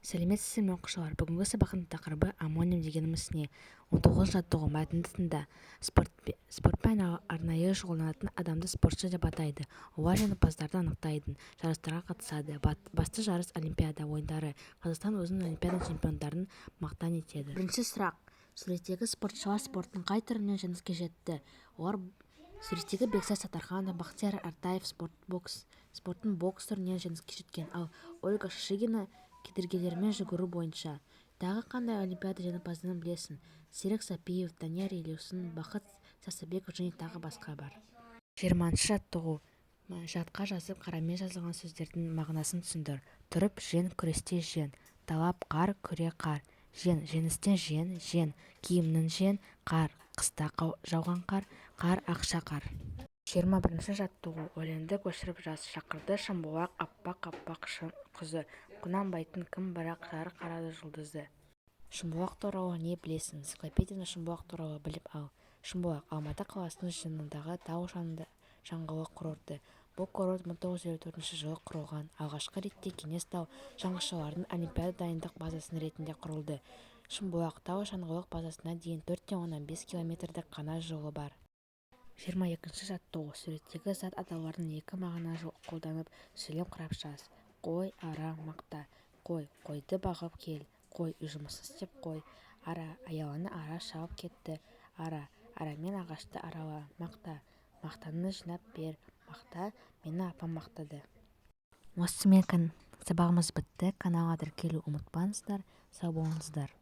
Сәлеметсіздер ме оқушылар? Бүгінгі сабақтың тақырыбы аммониум дегеніміз не? 19 жаттығу мәтінді тыңда. Спортпен арнайы шұғылданатын адамды спортшы деп атайды. Олар жеңімпаздарды анықтайды, жарыстарға қатысады. Басты жарыс Олимпиада ойындары. Қазақстан өзінің Олимпиада чемпиондарын мақтан етеді. Бірінші сұрақ. Суреттегі спортшылар спорттың қай түрінен жеңіске жетті? Олар суреттегі Бексат Саттарханов, Бақтияр Артаев спорттың бокс түрінен жеңіске жеткен, ал Ольга Шишигина кедергілермен жүгіру бойынша. Тағы қандай олимпиада жеңімпаздарын білесің? Серік Сапиев, Данияр Елеусін, Бақыт Сасабеков және тағы басқа бар. 20-шы жаттығу. Жадқа жазып қарамен жазылған сөздердің мағынасын түсіндір. Тұрып жең, күресте жең. Талап қар, күре қар. Жең, жеңістен жең, киімнің жең, қар, қыста жауған қар, ақша қар. 21-ші жаттығу. Өлеңді көшіріп жаз. Шақырды шымбұлақ, аппақ құзы. Құнанбайтын кім бірақ жарық қарады жұлдызды. Шымбұлақ туралы не білесің? Энциклопедияны Шымбұлақ туралы біліп ал. Шымбұлақ Алматы қаласының жанындағы тау шаңғылы курорты. Бұл курорт 1954 жылы құрылған. Алғашқы ретте кеңес тау шаңғышыларының олимпиада дайындық базасы ретінде құрылды. Шымбұлақ тау шаңғылық базасына дейін 4,5 километрдік қана жолы бар. 22-ші жаттығу. Суреттегі зат атаулардың екі мағына қолданып сөйлем құрап жаз. Қой, ара, мақта. Қой, қойды бағып кел. Қой, үй жұмысы істеп қой. Ара, аяланы ара шауып кетті. Ара, арамен ағашты арала. Мақта, мақтаны жинап бер. Мақта, мені апам мақтады. Осымен сабағымыз бітті. Каналға тіркелу ұмытпаңыздар. Сау болыңыздар.